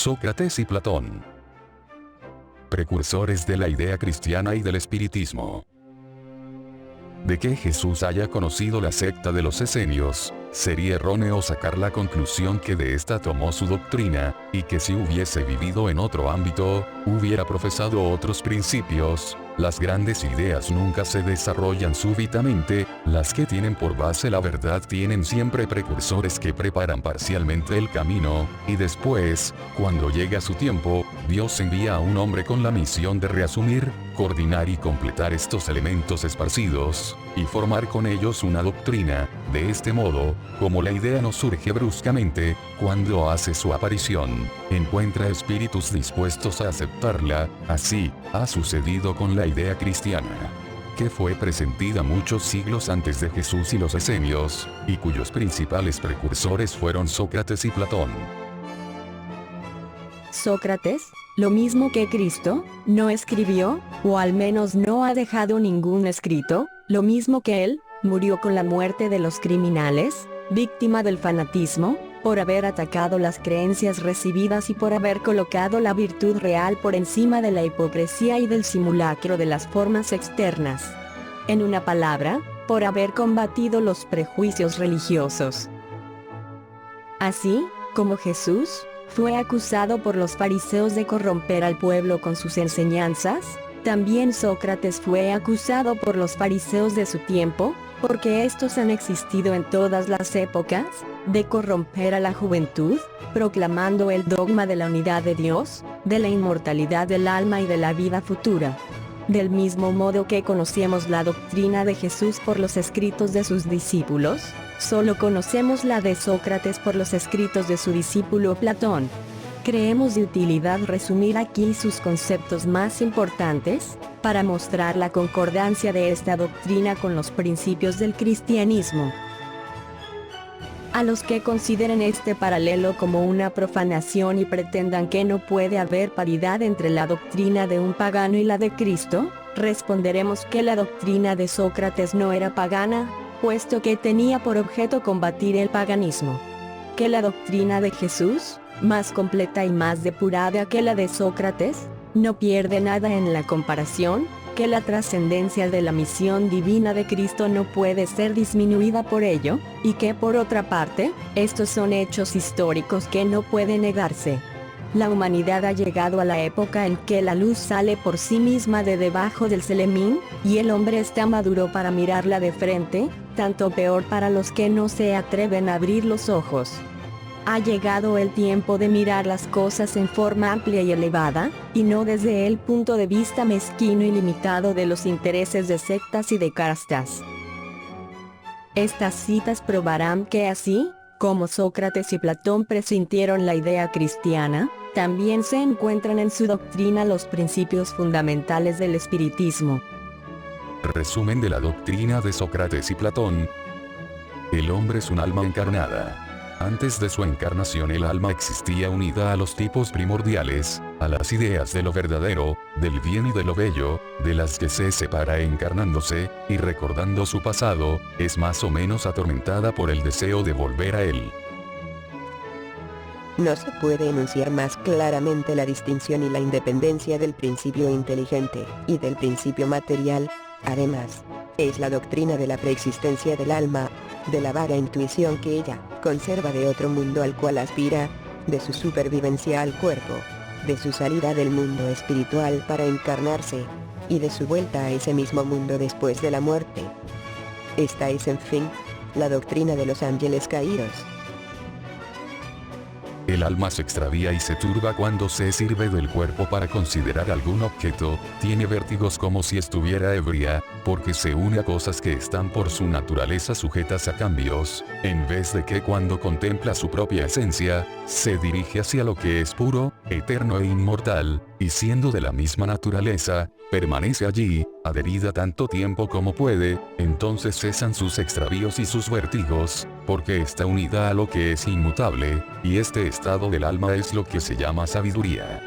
Sócrates y Platón. Precursores de la idea cristiana y del espiritismo. De que Jesús haya conocido la secta de los esenios, sería erróneo sacar la conclusión que de esta tomó su doctrina, y que si hubiese vivido en otro ámbito, hubiera profesado otros principios. Las grandes ideas nunca se desarrollan súbitamente, las que tienen por base la verdad tienen siempre precursores que preparan parcialmente el camino, y después, cuando llega su tiempo, Dios envía a un hombre con la misión de reasumir, coordinar y completar estos elementos esparcidos, y formar con ellos una doctrina. De este modo, como la idea no surge bruscamente, cuando hace su aparición, encuentra espíritus dispuestos a aceptarla. Así ha sucedido con la idea cristiana, que fue presentida muchos siglos antes de Jesús y los esenios, y cuyos principales precursores fueron Sócrates y Platón. Sócrates, lo mismo que Cristo, no escribió, o al menos no ha dejado ningún escrito. Lo mismo que él, murió con la muerte de los criminales, víctima del fanatismo, por haber atacado las creencias recibidas y por haber colocado la virtud real por encima de la hipocresía y del simulacro de las formas externas. En una palabra, por haber combatido los prejuicios religiosos. Así, como Jesús, fue acusado por los fariseos de corromper al pueblo con sus enseñanzas, también Sócrates fue acusado por los fariseos de su tiempo, porque estos han existido en todas las épocas, de corromper a la juventud, proclamando el dogma de la unidad de Dios, de la inmortalidad del alma y de la vida futura. Del mismo modo que conocemos la doctrina de Jesús por los escritos de sus discípulos, solo conocemos la de Sócrates por los escritos de su discípulo Platón. Creemos de utilidad resumir aquí sus conceptos más importantes, para mostrar la concordancia de esta doctrina con los principios del cristianismo. A los que consideren este paralelo como una profanación y pretendan que no puede haber paridad entre la doctrina de un pagano y la de Cristo, responderemos que la doctrina de Sócrates no era pagana, puesto que tenía por objeto combatir el paganismo. Que la doctrina de Jesús, más completa y más depurada que la de Sócrates, no pierde nada en la comparación, que la trascendencia de la misión divina de Cristo no puede ser disminuida por ello, y que por otra parte, estos son hechos históricos que no pueden negarse. La humanidad ha llegado a la época en que la luz sale por sí misma de debajo del selemín, y el hombre está maduro para mirarla de frente, tanto peor para los que no se atreven a abrir los ojos. Ha llegado el tiempo de mirar las cosas en forma amplia y elevada, y no desde el punto de vista mezquino y limitado de los intereses de sectas y de castas. Estas citas probarán que así, como Sócrates y Platón presintieron la idea cristiana, también se encuentran en su doctrina los principios fundamentales del espiritismo. Resumen de la doctrina de Sócrates y Platón. El hombre es un alma encarnada. Antes de su encarnación el alma existía unida a los tipos primordiales, a las ideas de lo verdadero, del bien y de lo bello, de las que se separa encarnándose, y recordando su pasado, es más o menos atormentada por el deseo de volver a él. No se puede enunciar más claramente la distinción y la independencia del principio inteligente y del principio material. Además, es la doctrina de la preexistencia del alma, de la vaga intuición que ella conserva de otro mundo al cual aspira, de su supervivencia al cuerpo, de su salida del mundo espiritual para encarnarse, y de su vuelta a ese mismo mundo después de la muerte. Esta es, en fin, la doctrina de los ángeles caídos. El alma se extravía y se turba cuando se sirve del cuerpo para considerar algún objeto, tiene vértigos como si estuviera ebria, porque se une a cosas que están por su naturaleza sujetas a cambios, en vez de que cuando contempla su propia esencia, se dirige hacia lo que es puro, eterno e inmortal, y siendo de la misma naturaleza, permanece allí, adherida tanto tiempo como puede, entonces cesan sus extravíos y sus vértigos, porque está unida a lo que es inmutable, y este estado del alma es lo que se llama sabiduría.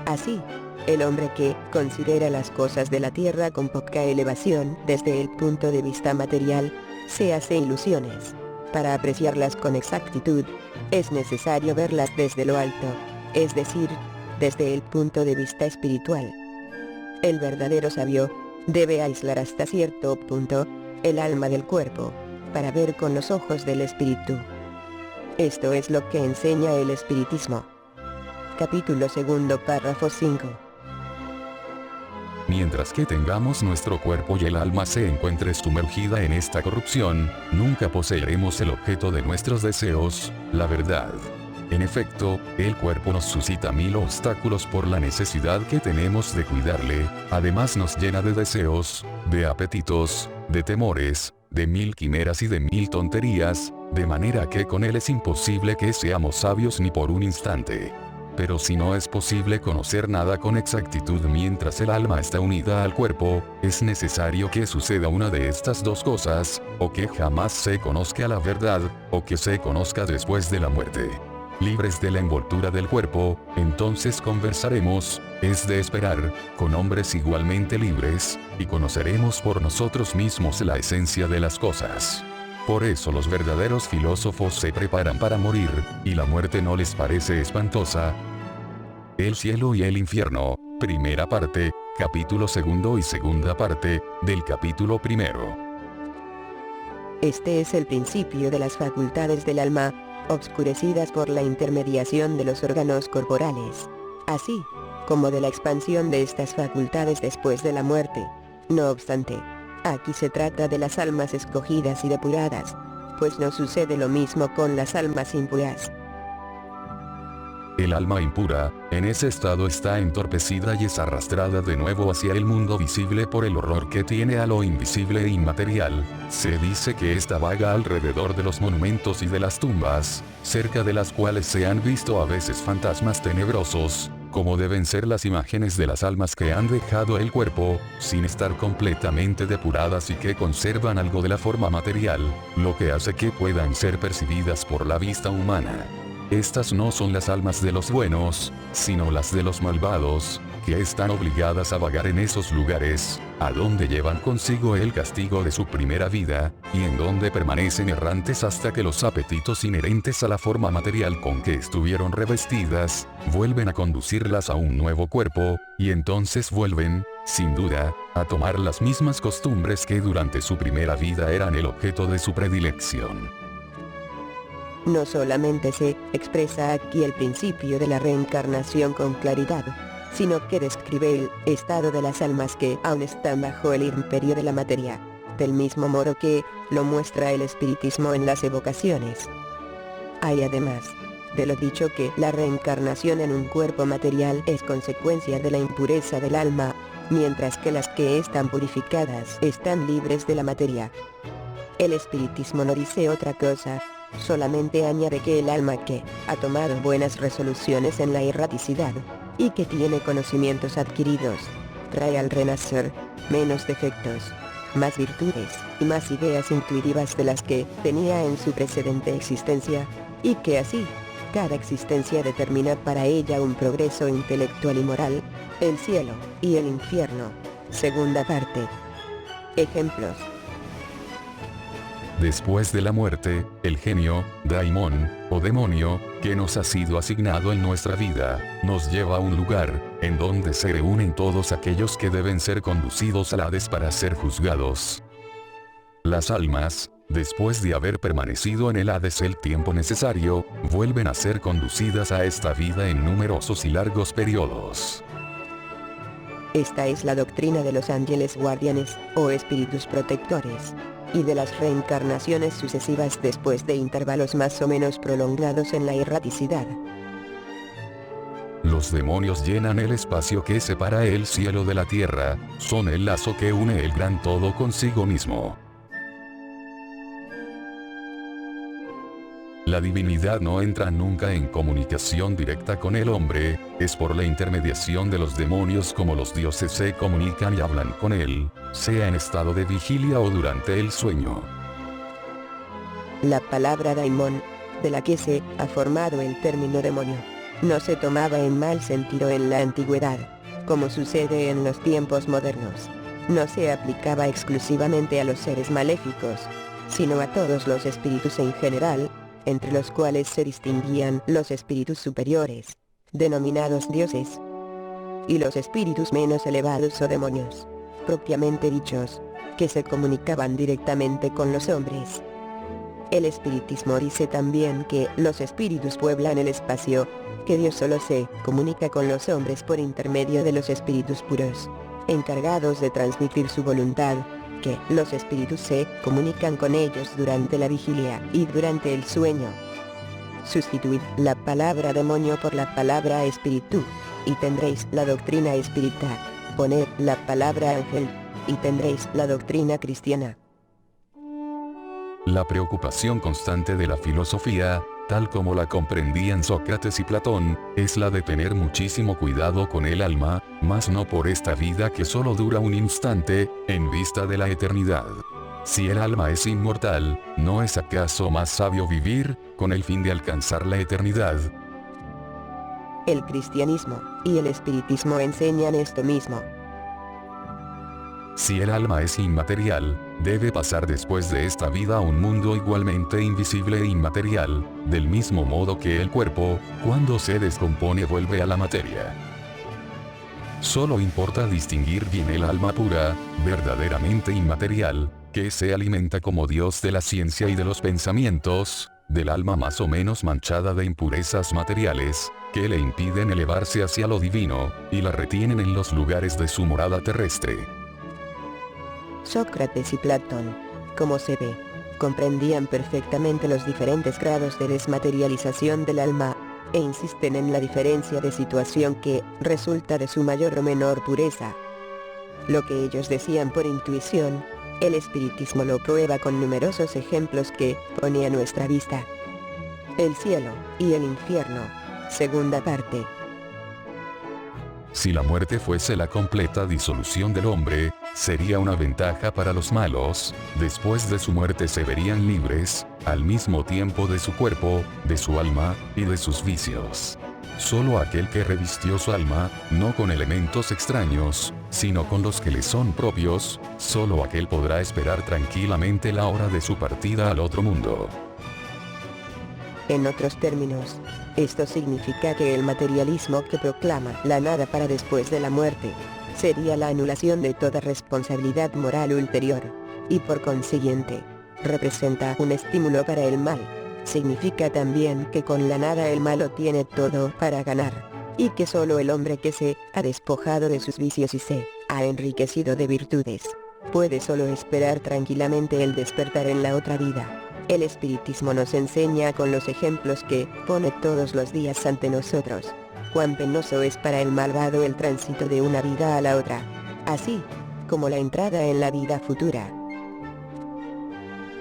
Así, el hombre que considera las cosas de la tierra con poca elevación desde el punto de vista material, se hace ilusiones, Para apreciarlas con exactitud, es necesario verlas desde lo alto, es decir, desde el punto de vista espiritual. El verdadero sabio debe aislar hasta cierto punto el alma del cuerpo, para ver con los ojos del espíritu. Esto es lo que enseña el espiritismo. Capítulo 2, párrafo 5. Mientras que tengamos nuestro cuerpo y el alma se encuentre sumergida en esta corrupción, nunca poseeremos el objeto de nuestros deseos, la verdad. En efecto, el cuerpo nos suscita 1000 obstáculos por la necesidad que tenemos de cuidarle, además nos llena de deseos, de apetitos, de temores, de 1000 quimeras y de 1000 tonterías, de manera que con él es imposible que seamos sabios ni por un instante. Pero si no es posible conocer nada con exactitud mientras el alma está unida al cuerpo, es necesario que suceda una de estas dos cosas, o que jamás se conozca la verdad, o que se conozca después de la muerte. Libres de la envoltura del cuerpo, entonces conversaremos, es de esperar, con hombres igualmente libres, y conoceremos por nosotros mismos la esencia de las cosas. Por eso los verdaderos filósofos se preparan para morir, y la muerte no les parece espantosa. El cielo y el infierno, primera parte, capítulo 2 y segunda parte, del capítulo 1. Este es el principio de las facultades del alma, obscurecidas por la intermediación de los órganos corporales, así como de la expansión de estas facultades después de la muerte. No obstante, aquí se trata de las almas escogidas y depuradas, pues no sucede lo mismo con las almas impuras. El alma impura, en ese estado está entorpecida y es arrastrada de nuevo hacia el mundo visible por el horror que tiene a lo invisible e inmaterial. Se dice que ésta vaga alrededor de los monumentos y de las tumbas, cerca de las cuales se han visto a veces fantasmas tenebrosos, como deben ser las imágenes de las almas que han dejado el cuerpo, sin estar completamente depuradas y que conservan algo de la forma material, lo que hace que puedan ser percibidas por la vista humana. Estas no son las almas de los buenos, sino las de los malvados, que están obligadas a vagar en esos lugares, a donde llevan consigo el castigo de su primera vida, y en donde permanecen errantes hasta que los apetitos inherentes a la forma material con que estuvieron revestidas, vuelven a conducirlas a un nuevo cuerpo, y entonces vuelven, sin duda, a tomar las mismas costumbres que durante su primera vida eran el objeto de su predilección. No solamente se expresa aquí el principio de la reencarnación con claridad, sino que describe el estado de las almas que aún están bajo el imperio de la materia, del mismo modo que lo muestra el espiritismo en las evocaciones. Hay además de lo dicho que la reencarnación en un cuerpo material es consecuencia de la impureza del alma, mientras que las que están purificadas están libres de la materia. El espiritismo no dice otra cosa, solamente añade que el alma que ha tomado buenas resoluciones en la erraticidad, y que tiene conocimientos adquiridos, trae al renacer menos defectos, más virtudes y más ideas intuitivas de las que tenía en su precedente existencia, y que así, cada existencia determina para ella un progreso intelectual y moral, el cielo y el infierno. Segunda parte. Ejemplos. Después de la muerte, el genio, daimon, o demonio, que nos ha sido asignado en nuestra vida, nos lleva a un lugar, en donde se reúnen todos aquellos que deben ser conducidos al Hades para ser juzgados. Las almas, después de haber permanecido en el Hades el tiempo necesario, vuelven a ser conducidas a esta vida en numerosos y largos periodos. Esta es la doctrina de los ángeles guardianes, o espíritus protectores, y de las reencarnaciones sucesivas después de intervalos más o menos prolongados en la erraticidad. Los demonios llenan el espacio que separa el cielo de la tierra, son el lazo que une el gran todo consigo mismo. La divinidad no entra nunca en comunicación directa con el hombre, es por la intermediación de los demonios como los dioses se comunican y hablan con él, sea en estado de vigilia o durante el sueño. La palabra daimon, de la que se ha formado el término demonio, no se tomaba en mal sentido en la antigüedad, como sucede en los tiempos modernos. No se aplicaba exclusivamente a los seres maléficos, sino a todos los espíritus en general, entre los cuales se distinguían los espíritus superiores, denominados dioses, y los espíritus menos elevados o demonios, propiamente dichos, que se comunicaban directamente con los hombres. El espiritismo dice también que los espíritus pueblan el espacio, que Dios solo se comunica con los hombres por intermedio de los espíritus puros, encargados de transmitir su voluntad, que los espíritus se comunican con ellos durante la vigilia y durante el sueño. Sustituid la palabra demonio por la palabra espíritu, y tendréis la doctrina espírita. Poned la palabra ángel, y tendréis la doctrina cristiana. La preocupación constante de la filosofía, tal como la comprendían Sócrates y Platón, es la de tener muchísimo cuidado con el alma, mas no por esta vida que solo dura un instante, en vista de la eternidad. Si el alma es inmortal, ¿no es acaso más sabio vivir, con el fin de alcanzar la eternidad? El cristianismo y el espiritismo enseñan esto mismo. Si el alma es inmaterial, debe pasar después de esta vida a un mundo igualmente invisible e inmaterial, del mismo modo que el cuerpo, cuando se descompone vuelve a la materia. Solo importa distinguir bien el alma pura, verdaderamente inmaterial, que se alimenta como Dios de la ciencia y de los pensamientos, del alma más o menos manchada de impurezas materiales, que le impiden elevarse hacia lo divino, y la retienen en los lugares de su morada terrestre. Sócrates y Platón, como se ve, comprendían perfectamente los diferentes grados de desmaterialización del alma, e insisten en la diferencia de situación que resulta de su mayor o menor pureza. Lo que ellos decían por intuición, el espiritismo lo prueba con numerosos ejemplos que pone a nuestra vista. El cielo y el infierno, segunda parte. Si la muerte fuese la completa disolución del hombre, sería una ventaja para los malos. Después de su muerte se verían libres, al mismo tiempo de su cuerpo, de su alma, y de sus vicios. Solo aquel que revistió su alma, no con elementos extraños, sino con los que le son propios, solo aquel podrá esperar tranquilamente la hora de su partida al otro mundo. En otros términos, esto significa que el materialismo que proclama la nada para después de la muerte, sería la anulación de toda responsabilidad moral ulterior, y por consiguiente, representa un estímulo para el mal. Significa también que con la nada el malo tiene todo para ganar, y que solo el hombre que se ha despojado de sus vicios y se ha enriquecido de virtudes, puede solo esperar tranquilamente el despertar en la otra vida. El espiritismo nos enseña con los ejemplos que pone todos los días ante nosotros, cuán penoso es para el malvado el tránsito de una vida a la otra, así como la entrada en la vida futura.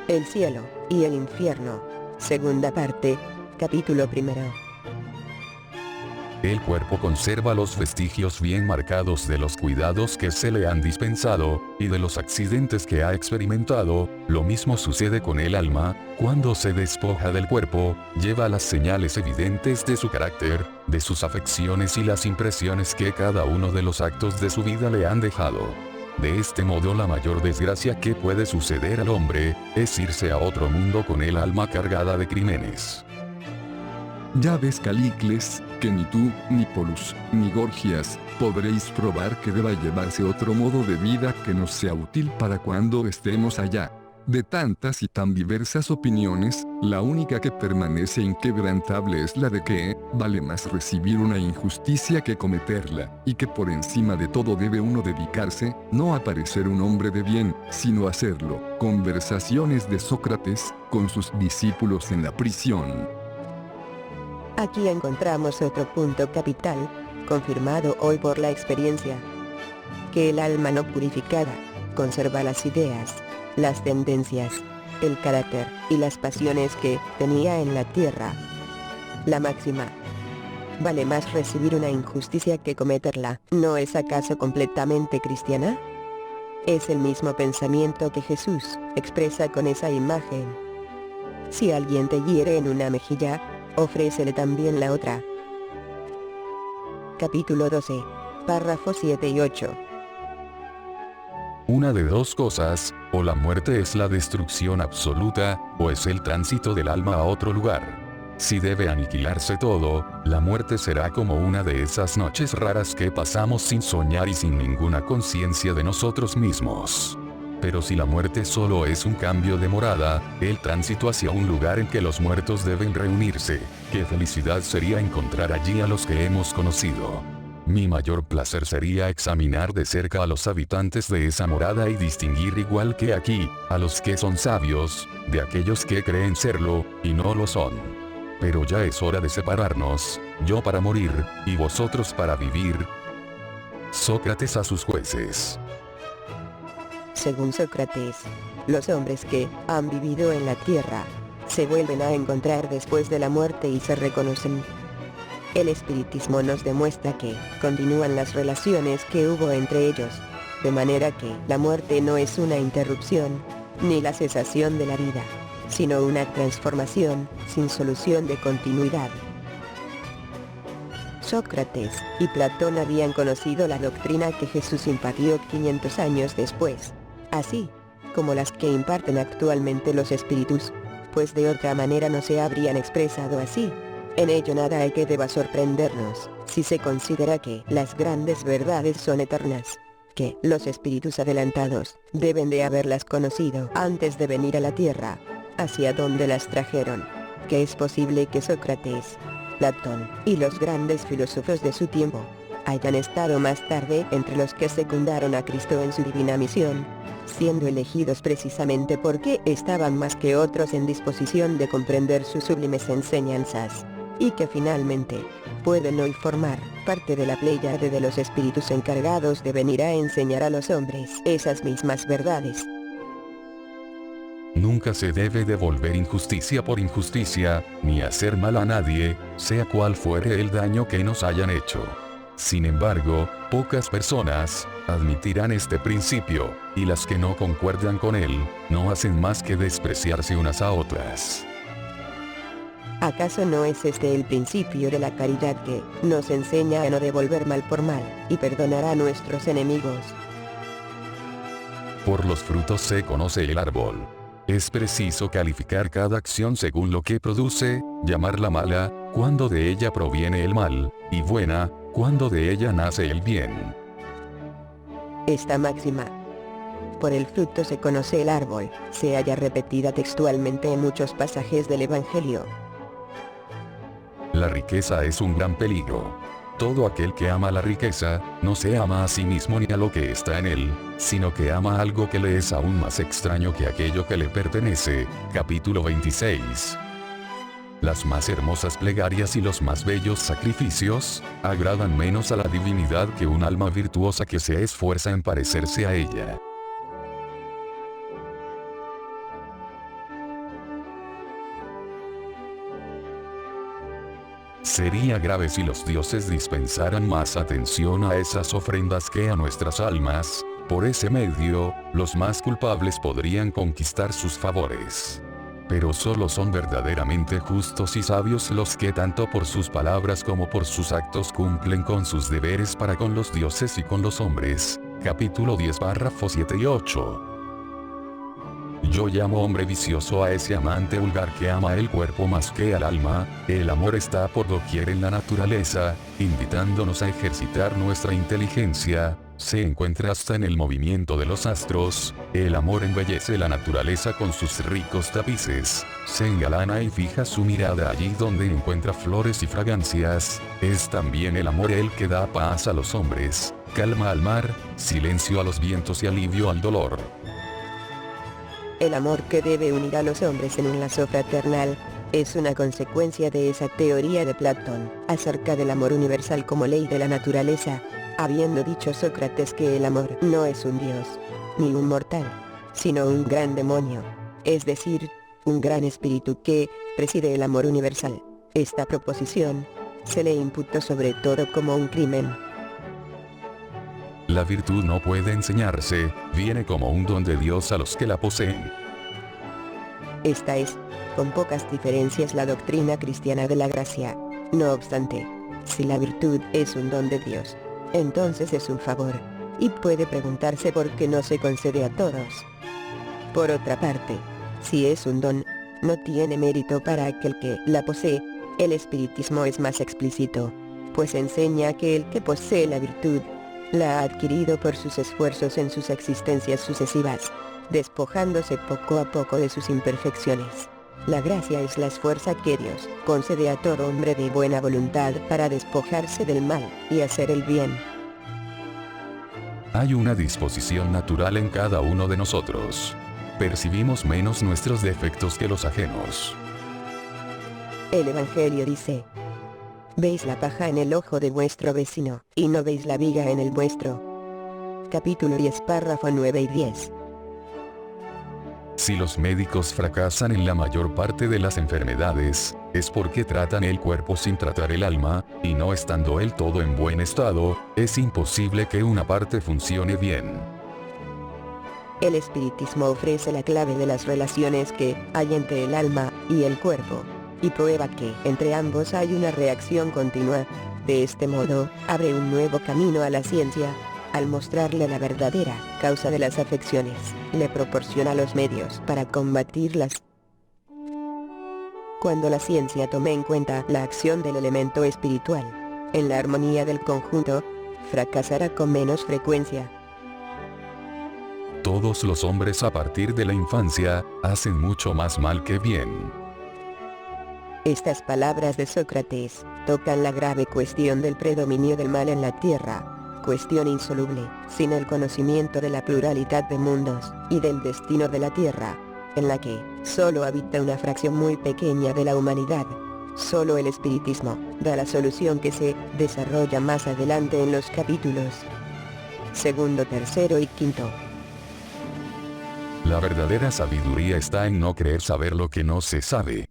El cielo y el infierno, segunda parte, capítulo primero. El cuerpo conserva los vestigios bien marcados de los cuidados que se le han dispensado, y de los accidentes que ha experimentado. Lo mismo sucede con el alma, cuando se despoja del cuerpo, lleva las señales evidentes de su carácter, de sus afecciones y las impresiones que cada uno de los actos de su vida le han dejado. De este modo la mayor desgracia que puede suceder al hombre, es irse a otro mundo con el alma cargada de crímenes. Ya ves, Calicles, que ni tú, ni Polus, ni Gorgias, podréis probar que deba llevarse otro modo de vida que nos sea útil para cuando estemos allá. De tantas y tan diversas opiniones, la única que permanece inquebrantable es la de que vale más recibir una injusticia que cometerla, y que por encima de todo debe uno dedicarse, no a parecer un hombre de bien, sino a hacerlo. Conversaciones de Sócrates, con sus discípulos en la prisión. Aquí encontramos otro punto capital, confirmado hoy por la experiencia. Que el alma no purificada, conserva las ideas, las tendencias, el carácter y las pasiones que tenía en la tierra. La máxima: vale más recibir una injusticia que cometerla, ¿no es acaso completamente cristiana? Es el mismo pensamiento que Jesús expresa con esa imagen. Si alguien te hiere en una mejilla, ofrécele también la otra. Capítulo 12, párrafos 7 y 8. Una de dos cosas, o la muerte es la destrucción absoluta, o es el tránsito del alma a otro lugar. Si debe aniquilarse todo, la muerte será como una de esas noches raras que pasamos sin soñar y sin ninguna conciencia de nosotros mismos. Pero si la muerte solo es un cambio de morada, el tránsito hacia un lugar en que los muertos deben reunirse, qué felicidad sería encontrar allí a los que hemos conocido. Mi mayor placer sería examinar de cerca a los habitantes de esa morada y distinguir igual que aquí, a los que son sabios, de aquellos que creen serlo, y no lo son. Pero ya es hora de separarnos, yo para morir, y vosotros para vivir. Sócrates a sus jueces. Según Sócrates, los hombres que han vivido en la tierra se vuelven a encontrar después de la muerte y se reconocen. El espiritismo nos demuestra que continúan las relaciones que hubo entre ellos, de manera que la muerte no es una interrupción, ni la cesación de la vida, sino una transformación, sin solución de continuidad. Sócrates y Platón habían conocido la doctrina que Jesús impartió 500 años después, así como las que imparten actualmente los espíritus, pues de otra manera no se habrían expresado así. En ello nada hay que deba sorprendernos, si se considera que las grandes verdades son eternas, que los espíritus adelantados deben de haberlas conocido antes de venir a la tierra, hacia donde las trajeron, que es posible que Sócrates, Platón y los grandes filósofos de su tiempo hayan estado más tarde entre los que secundaron a Cristo en su divina misión, siendo elegidos precisamente porque estaban más que otros en disposición de comprender sus sublimes enseñanzas, y que finalmente pueden hoy formar parte de la pléyade de los espíritus encargados de venir a enseñar a los hombres esas mismas verdades. Nunca se debe devolver injusticia por injusticia, ni hacer mal a nadie, sea cual fuere el daño que nos hayan hecho. Sin embargo, pocas personas admitirán este principio, y las que no concuerdan con él, no hacen más que despreciarse unas a otras. ¿Acaso no es este el principio de la caridad que nos enseña a no devolver mal por mal, y perdonar a nuestros enemigos? Por los frutos se conoce el árbol. Es preciso calificar cada acción según lo que produce, llamarla mala, cuando de ella proviene el mal, y buena, cuando de ella nace el bien. Esta máxima, por el fruto se conoce el árbol, se halla repetida textualmente en muchos pasajes del Evangelio. La riqueza es un gran peligro. Todo aquel que ama la riqueza, no se ama a sí mismo ni a lo que está en él, sino que ama algo que le es aún más extraño que aquello que le pertenece. Capítulo 26. Las más hermosas plegarias y los más bellos sacrificios, agradan menos a la divinidad que un alma virtuosa que se esfuerza en parecerse a ella. Sería grave si los dioses dispensaran más atención a esas ofrendas que a nuestras almas. Por ese medio, los más culpables podrían conquistar sus favores. Pero solo son verdaderamente justos y sabios los que tanto por sus palabras como por sus actos cumplen con sus deberes para con los dioses y con los hombres. Capítulo 10 párrafos 7 y 8. Yo llamo hombre vicioso a ese amante vulgar que ama el cuerpo más que al alma. El amor está por doquier en la naturaleza, invitándonos a ejercitar nuestra inteligencia. Se encuentra hasta en el movimiento de los astros. El amor embellece la naturaleza con sus ricos tapices. Se engalana y fija su mirada allí donde encuentra flores y fragancias. Es también el amor el que da paz a los hombres, calma al mar, silencio a los vientos y alivio al dolor. El amor que debe unir a los hombres en un lazo fraternal, es una consecuencia de esa teoría de Platón, acerca del amor universal como ley de la naturaleza, habiendo dicho Sócrates que el amor no es un dios, ni un mortal, sino un gran demonio, es decir, un gran espíritu que preside el amor universal. Esta proposición se le imputó sobre todo como un crimen. La virtud no puede enseñarse, viene como un don de Dios a los que la poseen. Esta es, con pocas diferencias, la doctrina cristiana de la gracia. No obstante, si la virtud es un don de Dios, entonces es un favor, y puede preguntarse por qué no se concede a todos. Por otra parte, si es un don, no tiene mérito para aquel que la posee. El espiritismo es más explícito, pues enseña que el que posee la virtud, la ha adquirido por sus esfuerzos en sus existencias sucesivas, despojándose poco a poco de sus imperfecciones. La gracia es la fuerza que Dios concede a todo hombre de buena voluntad para despojarse del mal y hacer el bien. Hay una disposición natural en cada uno de nosotros. Percibimos menos nuestros defectos que los ajenos. El Evangelio dice: «Veis la paja en el ojo de vuestro vecino, y no veis la viga en el vuestro». Capítulo 10, párrafo 9 y 10. Si los médicos fracasan en la mayor parte de las enfermedades, es porque tratan el cuerpo sin tratar el alma, y no estando el todo en buen estado, es imposible que una parte funcione bien. El espiritismo ofrece la clave de las relaciones que hay entre el alma y el cuerpo, y prueba que entre ambos hay una reacción continua. De este modo, abre un nuevo camino a la ciencia. Al mostrarle la verdadera causa de las afecciones, le proporciona los medios para combatirlas. Cuando la ciencia tome en cuenta la acción del elemento espiritual en la armonía del conjunto, fracasará con menos frecuencia. Todos los hombres a partir de la infancia, hacen mucho más mal que bien. Estas palabras de Sócrates tocan la grave cuestión del predominio del mal en la tierra. Cuestión insoluble, sin el conocimiento de la pluralidad de mundos, y del destino de la Tierra, en la que solo habita una fracción muy pequeña de la humanidad. Solo el espiritismo da la solución, que se desarrolla más adelante en los capítulos segundo, tercero y quinto. La verdadera sabiduría está en no creer saber lo que no se sabe.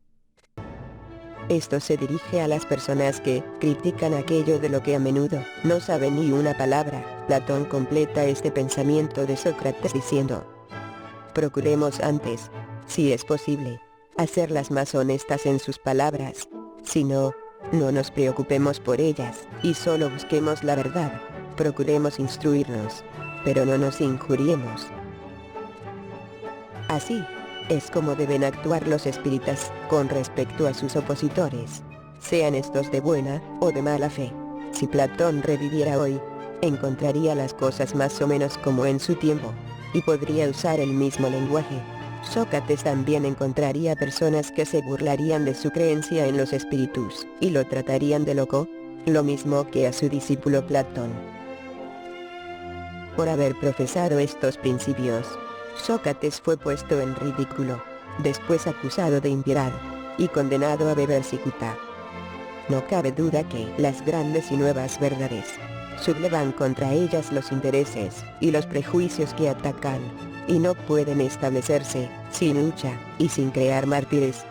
Esto se dirige a las personas que critican aquello de lo que a menudo no saben ni una palabra. Platón completa este pensamiento de Sócrates diciendo: procuremos antes, si es posible, hacerlas más honestas en sus palabras. Si no, no nos preocupemos por ellas, y solo busquemos la verdad. Procuremos instruirnos, pero no nos injuriemos. Así es como deben actuar los espíritas con respecto a sus opositores, sean estos de buena o de mala fe. Si Platón reviviera hoy, encontraría las cosas más o menos como en su tiempo, y podría usar el mismo lenguaje. Sócrates también encontraría personas que se burlarían de su creencia en los espíritus, y lo tratarían de loco, lo mismo que a su discípulo Platón. Por haber profesado estos principios, Sócrates fue puesto en ridículo, después acusado de impiedad, y condenado a beber cicuta. No cabe duda que las grandes y nuevas verdades sublevan contra ellas los intereses y los prejuicios que atacan, y no pueden establecerse sin lucha y sin crear mártires.